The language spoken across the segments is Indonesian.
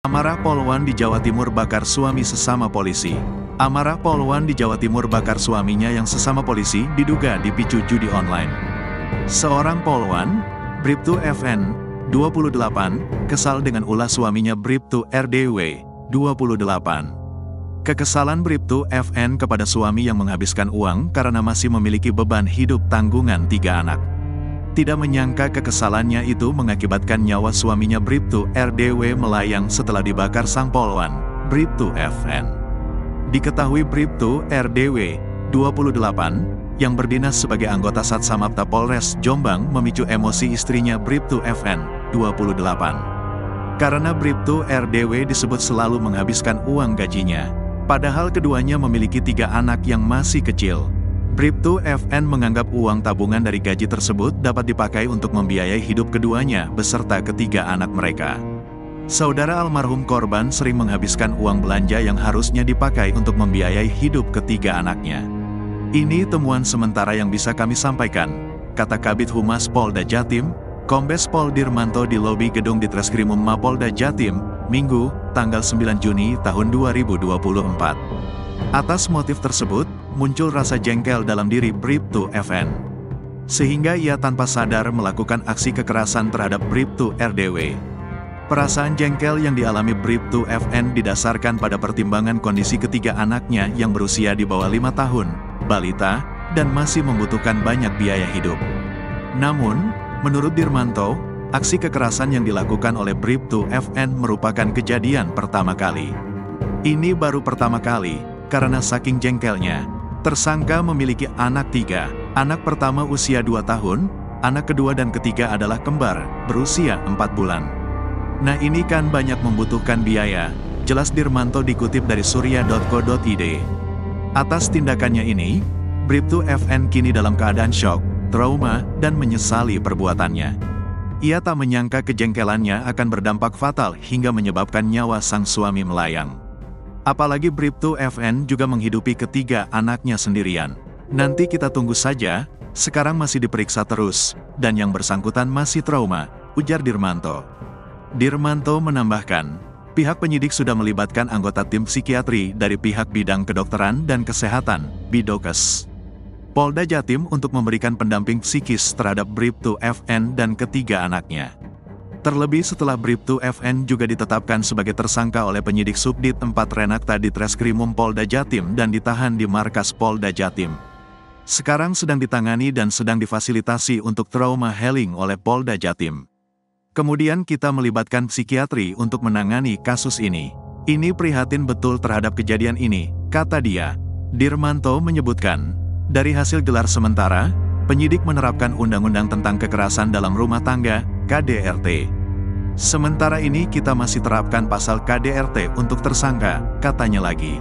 Amarah Polwan di Jawa Timur bakar suami sesama polisi. Amarah Polwan di Jawa Timur bakar suaminya yang sesama polisi diduga dipicu judi online. Seorang Polwan, Bribtu FN, 28, kesal dengan ulah suaminya Bribtu RDW, 28. Kekesalan Bribtu FN kepada suami yang menghabiskan uang karena masih memiliki beban hidup tanggungan 3 anak. Tidak menyangka kekesalannya itu mengakibatkan nyawa suaminya Bribtu RDW melayang setelah dibakar sang Polwan, Bribtu FN. Diketahui Bribtu RDW, 28, yang berdinas sebagai anggota Satsamapta Polres Jombang memicu emosi istrinya Bribtu FN, 28. Karena Bribtu RDW disebut selalu menghabiskan uang gajinya, padahal keduanya memiliki 3 anak yang masih kecil. Bribtu FN menganggap uang tabungan dari gaji tersebut dapat dipakai untuk membiayai hidup keduanya beserta ketiga anak mereka. Saudara almarhum korban sering menghabiskan uang belanja yang harusnya dipakai untuk membiayai hidup ketiga anaknya. Ini temuan sementara yang bisa kami sampaikan, kata Kabid Humas Polda Jatim, Kombes Pol Dirmanto di lobi gedung Ditreskrimum Mapolda Jatim, Minggu, tanggal 9 Juni tahun 2024. Atas motif tersebut, muncul rasa jengkel dalam diri Bribtu FN. Sehingga ia tanpa sadar melakukan aksi kekerasan terhadap Bribtu RDW. Perasaan jengkel yang dialami Bribtu FN didasarkan pada pertimbangan kondisi ketiga anaknya yang berusia di bawah 5 tahun, balita, dan masih membutuhkan banyak biaya hidup. Namun, menurut Dirmanto, aksi kekerasan yang dilakukan oleh Bribtu FN merupakan kejadian pertama kali. Ini baru pertama kali, karena saking jengkelnya, tersangka memiliki anak 3, anak pertama usia 2 tahun, anak kedua dan ketiga adalah kembar, berusia 4 bulan. Nah ini kan banyak membutuhkan biaya, jelas Dirmanto dikutip dari surya.co.id. Atas tindakannya ini, Bribtu FN kini dalam keadaan syok, trauma, dan menyesali perbuatannya. Ia tak menyangka kejengkelannya akan berdampak fatal hingga menyebabkan nyawa sang suami melayang. Apalagi Bribtu FN juga menghidupi ketiga anaknya sendirian. Nanti kita tunggu saja, sekarang masih diperiksa terus, dan yang bersangkutan masih trauma, ujar Dirmanto. Dirmanto menambahkan, pihak penyidik sudah melibatkan anggota tim psikiatri dari pihak bidang kedokteran dan kesehatan, Bidokes, Polda Jatim untuk memberikan pendamping psikis terhadap Bribtu FN dan ketiga anaknya. Terlebih setelah Bribtu FN juga ditetapkan sebagai tersangka oleh penyidik Subdit 4 Renakta Ditreskrimum Polda Jatim dan ditahan di markas Polda Jatim. Sekarang sedang ditangani dan sedang difasilitasi untuk trauma healing oleh Polda Jatim. Kemudian kita melibatkan psikiatri untuk menangani kasus ini. Ini prihatin betul terhadap kejadian ini, kata dia. Dirmanto menyebutkan, dari hasil gelar sementara, penyidik menerapkan Undang-Undang tentang Kekerasan dalam Rumah Tangga, KDRT. Sementara ini kita masih terapkan pasal KDRT untuk tersangka, katanya lagi.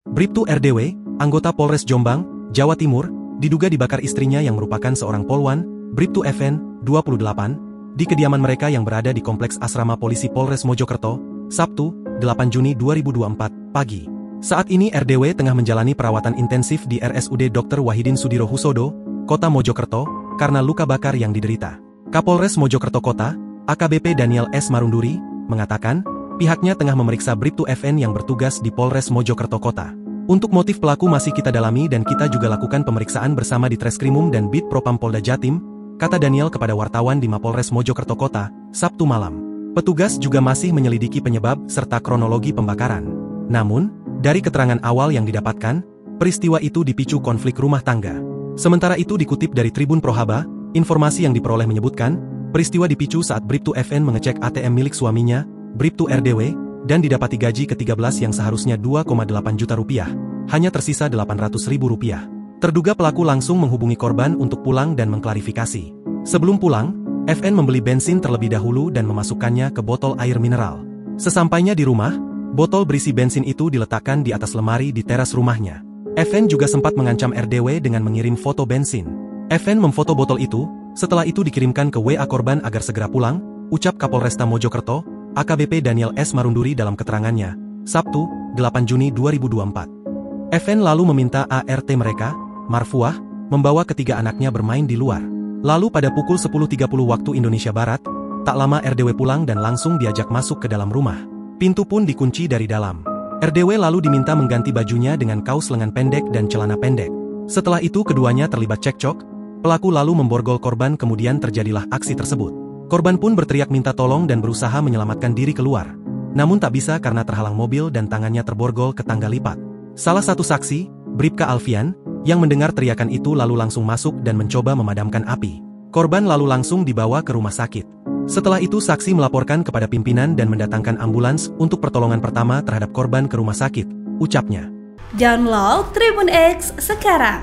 Bribtu RDW, anggota Polres Jombang, Jawa Timur, diduga dibakar istrinya yang merupakan seorang Polwan, Bribtu FN, 28, di kediaman mereka yang berada di Kompleks Asrama Polisi Polres Mojokerto, Sabtu, 8 Juni 2024, pagi. Saat ini RDW tengah menjalani perawatan intensif di RSUD Dr. Wahidin Sudirohusodo, Kota Mojokerto, karena luka bakar yang diderita. Kapolres Mojokerto Kota, AKBP Daniel S. Marunduri, mengatakan, pihaknya tengah memeriksa Bribtu FN yang bertugas di Polres Mojokerto Kota. Untuk motif pelaku masih kita dalami dan kita juga lakukan pemeriksaan bersama di Treskrimum dan Bid Propam Polda Jatim, kata Daniel kepada wartawan di Mapolres Mojokerto Kota, Sabtu malam. Petugas juga masih menyelidiki penyebab serta kronologi pembakaran. Namun, dari keterangan awal yang didapatkan, peristiwa itu dipicu konflik rumah tangga. Sementara itu dikutip dari Tribun Prohaba, informasi yang diperoleh menyebutkan, peristiwa dipicu saat Bribtu FN mengecek ATM milik suaminya, Bribtu RDW, dan didapati gaji ke-13 yang seharusnya 2,8 juta rupiah, hanya tersisa 800 ribu rupiah. Terduga pelaku langsung menghubungi korban untuk pulang dan mengklarifikasi. Sebelum pulang, FN membeli bensin terlebih dahulu dan memasukkannya ke botol air mineral. Sesampainya di rumah, botol berisi bensin itu diletakkan di atas lemari di teras rumahnya. FN juga sempat mengancam RDW dengan mengirim foto bensin. FN memfoto botol itu, setelah itu dikirimkan ke WA korban agar segera pulang, ucap Kapolresta Mojokerto, AKBP Daniel S. Marunduri dalam keterangannya, Sabtu, 8 Juni 2024. FN lalu meminta ART mereka, Marfuah, membawa ketiga anaknya bermain di luar. Lalu pada pukul 10.30 waktu Indonesia Barat, tak lama RDW pulang dan langsung diajak masuk ke dalam rumah. Pintu pun dikunci dari dalam. RDW lalu diminta mengganti bajunya dengan kaos lengan pendek dan celana pendek. Setelah itu keduanya terlibat cekcok, pelaku lalu memborgol korban kemudian terjadilah aksi tersebut. Korban pun berteriak minta tolong dan berusaha menyelamatkan diri keluar. Namun tak bisa karena terhalang mobil dan tangannya terborgol ke tangga lipat. Salah satu saksi, Bribka Alfian, yang mendengar teriakan itu lalu langsung masuk dan mencoba memadamkan api. Korban lalu langsung dibawa ke rumah sakit. Setelah itu saksi melaporkan kepada pimpinan dan mendatangkan ambulans untuk pertolongan pertama terhadap korban ke rumah sakit, ucapnya. Download Tribun X sekarang,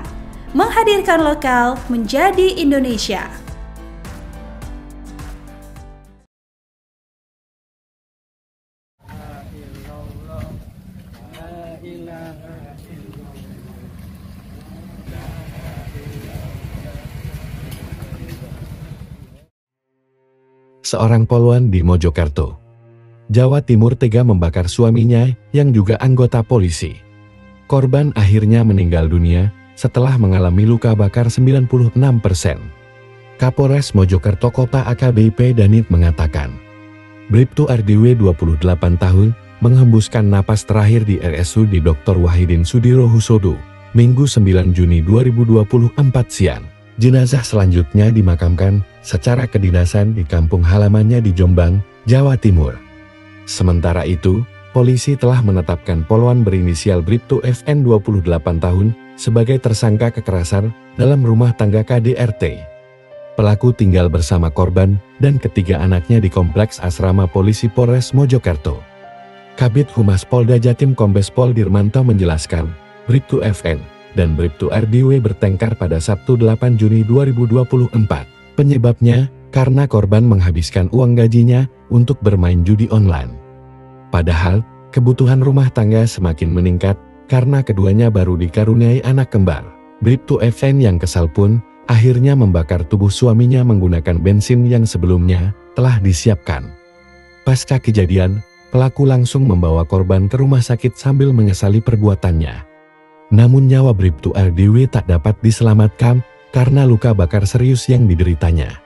menghadirkan lokal menjadi Indonesia. Seorang polwan di Mojokerto, Jawa Timur tega membakar suaminya yang juga anggota polisi. Korban akhirnya meninggal dunia setelah mengalami luka bakar 96%. Kapolres Mojokerto Kota AKBP Danit mengatakan, Bribtu RDW 28 tahun menghembuskan napas terakhir di RSUD Dr. Wahidin Sudirohusodo, Minggu 9 Juni 2024 siang. Jenazah selanjutnya dimakamkan secara kedinasan di kampung halamannya di Jombang, Jawa Timur. Sementara itu, polisi telah menetapkan polwan berinisial Bribtu FN 28 tahun sebagai tersangka kekerasan dalam rumah tangga KDRT. Pelaku tinggal bersama korban dan ketiga anaknya di Kompleks Asrama Polisi Polres Mojokerto. Kabid Humas Polda Jatim Kombes Pol Dirmanto menjelaskan, Bribtu FN dan Bribtu RDW bertengkar pada Sabtu 8 Juni 2024. Penyebabnya, karena korban menghabiskan uang gajinya untuk bermain judi online. Padahal, kebutuhan rumah tangga semakin meningkat karena keduanya baru dikaruniai anak kembar. Bribtu FN yang kesal pun, akhirnya membakar tubuh suaminya menggunakan bensin yang sebelumnya telah disiapkan. Pasca kejadian, pelaku langsung membawa korban ke rumah sakit sambil menyesali perbuatannya. Namun nyawa Bribtu RDW tak dapat diselamatkan karena luka bakar serius yang dideritanya.